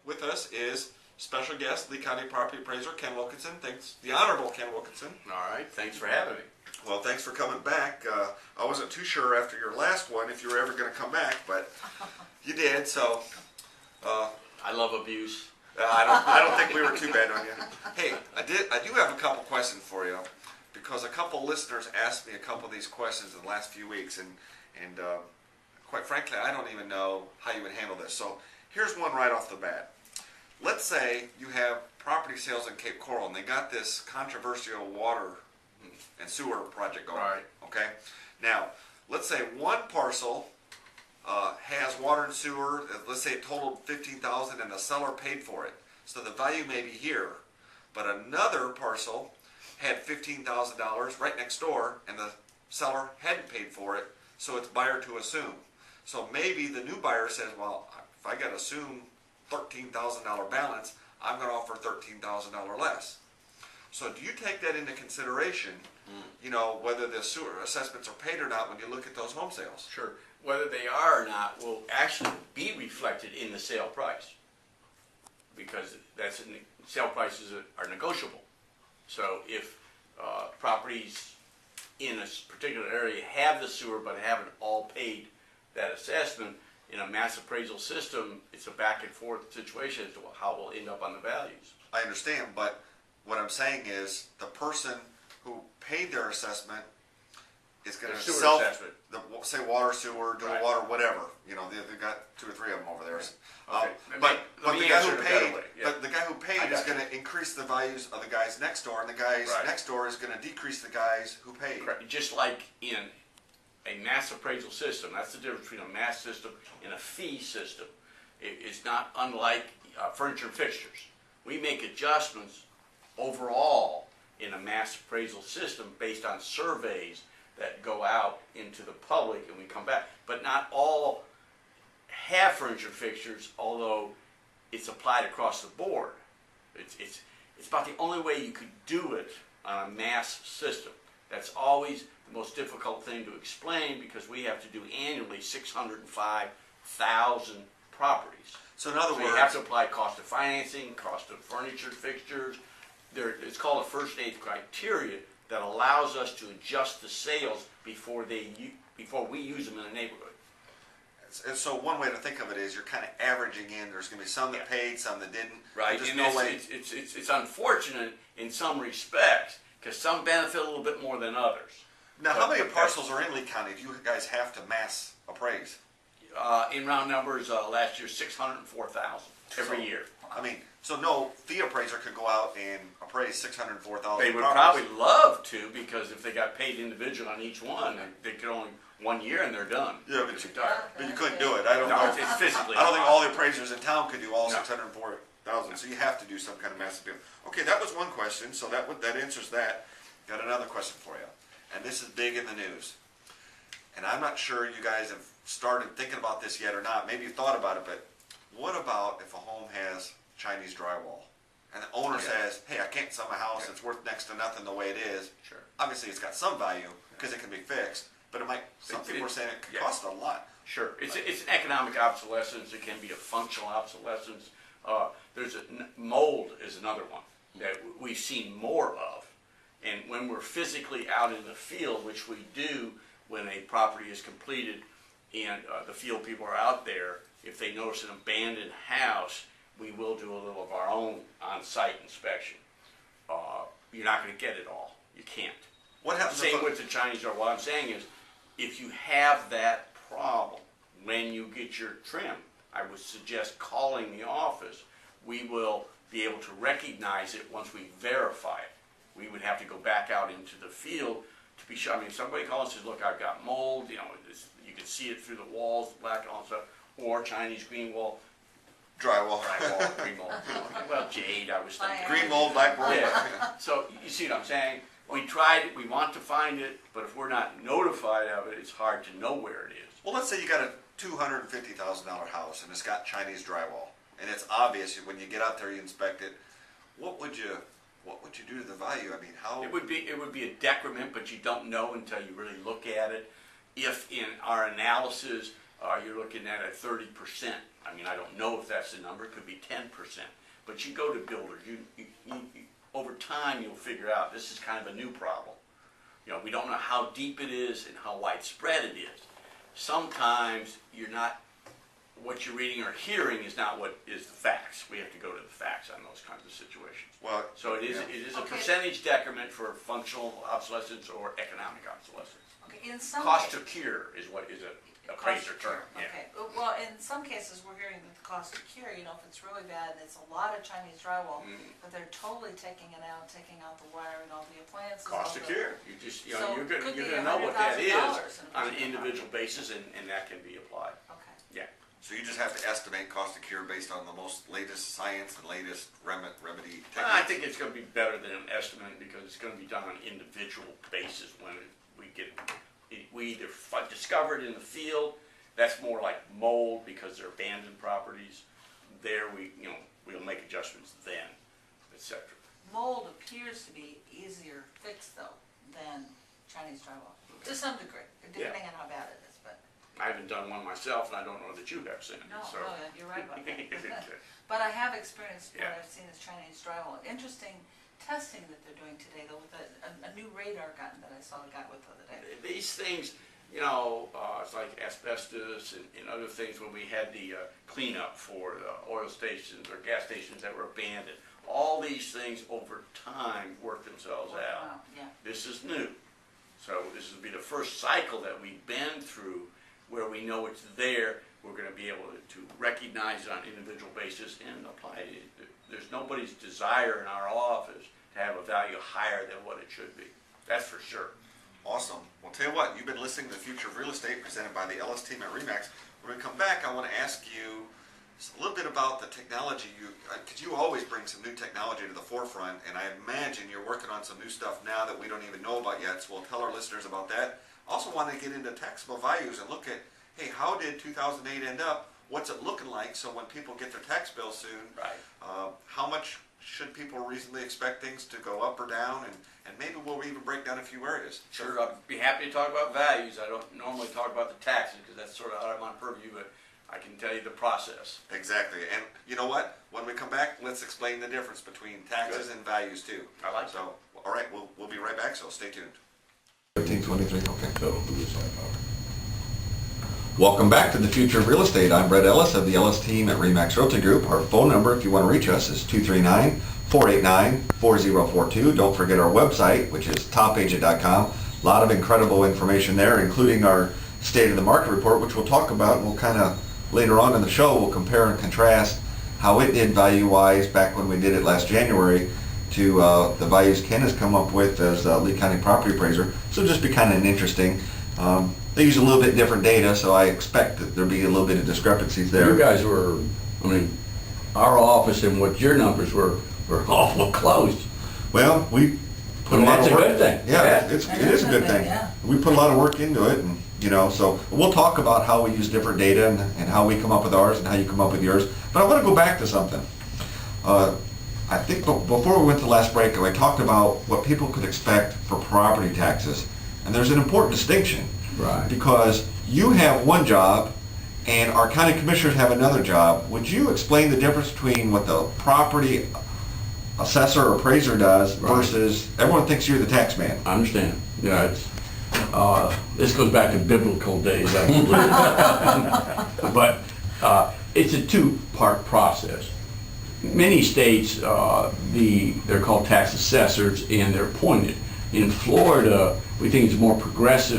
With us is special guest, Lee County Property Appraiser Ken Wilkinson. Thanks, the Honorable Ken Wilkinson. All right, thanks for having me. Well, thanks for coming back. I wasn't too sure after your last one if you were ever going to come back, but you did. So I love abuse. I don't think we were too bad on you. Hey, I do have a couple questions for you because a couple listeners asked me a couple of these questions in the last few weeks, and quite frankly, I don't even know how you would handle this. So here's one right off the bat. Let's say you have property sales in Cape Coral, and they got this controversial water and sewer project going. Right. Okay. Now, let's say one parcel has water and sewer. Let's say it totaled $15,000, and the seller paid for it. So the value may be here, but another parcel had $15,000 right next door, and the seller hadn't paid for it. So it's buyer to assume. So maybe the new buyer says, well, if I got to assume $13,000 balance, I'm going to offer $13,000 less. So do you take that into consideration, you know, whether the sewer assessments are paid or not when you look at those home sales? Sure. Whether they are or not will actually be reflected in the sale price, because sale prices are negotiable. So if properties in a particular area have the sewer but haven't all paid that assessment, in a mass appraisal system, it's a back and forth situation as to how it will end up on the values. I understand, but what I'm saying is the person who paid their assessment is going to sell, say water, sewer, do right. water, whatever. You know, they've got 2 or 3 of them over there. Okay. But the guy who paid, yeah. but the guy who paid is going to increase the values of the guys next door, and the guys right. next door is going to decrease the guys who paid. Correct. Just like in a mass appraisal system, that's the difference between a mass system and a fee system. It's not unlike furniture and fixtures. We make adjustments overall in a mass appraisal system based on surveys that go out into the public, and we come back. But not all have furniture and fixtures, although it's applied across the board. It's about the only way you could do it on a mass system. That's always the most difficult thing to explain, because we have to do annually 605,000 properties. So in other words, you have to apply cost of financing, cost of furniture, fixtures. It's called a first aid criteria that allows us to adjust the sales before we use them in a neighborhood. And so one way to think of it is you're kind of averaging in. There's going to be some that paid, some that didn't. Right, and it's unfortunate in some respects, because some benefit a little bit more than others. Now, how many parcels are in Lee County do you guys have to mass appraise? In round numbers, last year 604,000 every year. I mean, so no fee appraiser could go out and appraise 604,000. They would probably love to, because if they got paid individual on each one, they could only 1 year and they're done. Yeah, but you couldn't do it. I don't know. It's physically. I don't think all the appraisers in town could do all 604,000. So you have to do some kind of massive deal. Okay, that was one question. So that answers that. Got another question for you, and this is big in the news. And I'm not sure you guys have started thinking about this yet or not. Maybe you thought about it, but what about if a home has Chinese drywall, and the owner says, "Hey, I can't sell my house. It's worth next to nothing the way it is." Sure. Obviously, it's got some value because it can be fixed, but it might. Some people are saying it could cost a lot. Sure, it's an economic obsolescence. It can be a functional obsolescence. Mold is another one that we've seen more of, and when we're physically out in the field, which we do when a property is completed, and the field people are out there, if they notice an abandoned house, we will do a little of our own on-site inspection. You're not going to get it all. You can't. What happens? Same with the Chinese door. What I'm saying is, if you have that problem when you get your trim, I would suggest calling the office. We will be able to recognize it once we verify it. We would have to go back out into the field to be sure. I mean, if somebody calls and says, "Look, I've got mold," you know, you can see it through the walls, black and all stuff, or Chinese green wall. Drywall, green mold. Well, jade, I was thinking. Green mold, black mold. Yeah. So you see what I'm saying? We tried it, we want to find it, but if we're not notified of it, it's hard to know where it is. Well, let's say you got a $250,000 house and it's got Chinese drywall, and it's obvious when you get out there, you inspect it. What would you do to the value? I mean, how? It would be a decrement, but you don't know until you really look at it. If in our analysis you're looking at a 30%. I mean, I don't know if that's the number, it could be 10%. But you go to builders, over time you'll figure out this is kind of a new problem. You know, we don't know how deep it is and how widespread it is. Sometimes what you're reading or hearing is not what is the facts. We have to go to the facts on those kinds of situations. Well, So it is a percentage decrement for functional obsolescence or economic obsolescence. Okay, in some Cost to cure is what is a Cost appraiser to cure, term. Yeah. okay. Well, in some cases, we're hearing that the cost to cure, you know, if it's really bad, and it's a lot of Chinese drywall, that they're totally taking out the wire and all the appliances. Cost to all the- cure. You just, you know, So you're could gonna be know what that is $100,000 on an in a individual basis, and that can be applied. Okay. Yeah. so you just have to estimate cost of cure based on the most latest science and latest remedy techniques? Well, I think it's gonna be better than an estimate because it's gonna be done on an individual basis when we either discover it in the field. That's more like mold because they're abandoned properties. There we'll make adjustments then, etc. Mold appears to be easier fixed though than Chinese drywall, to some degree, depending on how bad it is, but. I haven't done one myself, and I don't know that you have, Sandy. No, so. no, you're right about that. But I have experienced what Yeah. I've seen as Chinese drywall. Interesting testing that they're doing today, though, with a new radar gun that I saw a guy with the other day. These things, it's like asbestos and other things when we had the cleanup for the oil stations or gas stations that were abandoned. All these things over time work themselves out. Wow, yeah. This is new. So this will be the first cycle that we've been through where we know it's there. We're going to be able to recognize it on an individual basis and apply it. There's nobody's desire in our office to have a value higher than what it should be. That's for sure. Awesome. Well, tell you what, you've been listening to The Future of Real Estate presented by the Ellis team at RE/MAX. When we come back, I want to ask you just a little bit about the technology because you always bring some new technology to the forefront, and I imagine you're working on some new stuff now that we don't even know about yet, so we'll tell our listeners about that. Also want to get into taxable values and look at, hey, how did 2008 end up? What's it looking like so when people get their tax bill soon, Right. how much should people reasonably expect things to go up or down, and maybe we'll even break down a few areas. Sure, I'd be happy to talk about values. I don't normally talk about the taxes because that's sort of out of my purview, but I can tell you the process. Exactly, and you know what? When we come back, let's explain the difference between taxes and values too. I like So, all right, we'll be right back, so stay tuned. 1323, okay. Welcome back to The Future of Real Estate. I'm Brett Ellis of the Ellis team at RE/MAX Realty Group. Our phone number, if you want to reach us, is 239-489-4042. Don't forget our website, which is topagent.com. A lot of incredible information there, including our State of the Market report, which we'll talk about. And we'll kind of, later on in the show, we'll compare and contrast how it did value-wise back when we did it last January to the values Ken has come up with as Lee County property appraiser. So it'll just be kind of interesting. They use a little bit different data, so I expect that there'll be a little bit of discrepancies there. You guys were, our office and what your numbers were awful close. Well, we put a lot That's of a work. good thing. Yeah, it is a good thing. Yeah. We put a lot of work into it, and so we'll talk about how we use different data and how we come up with ours and how you come up with yours. But I want to go back to something. I think before we went to the last break, I talked about what people could expect for property taxes, and there's an important distinction. Right. Because you have one job and our county commissioners have another job. Would you explain the difference between what the property assessor or appraiser does versus everyone thinks you're the tax man? I understand. Yeah, it's, this goes back to biblical days, I believe. But it's a two-part process. Many states, they're called tax assessors and they're appointed. In Florida, we think it's more progressive.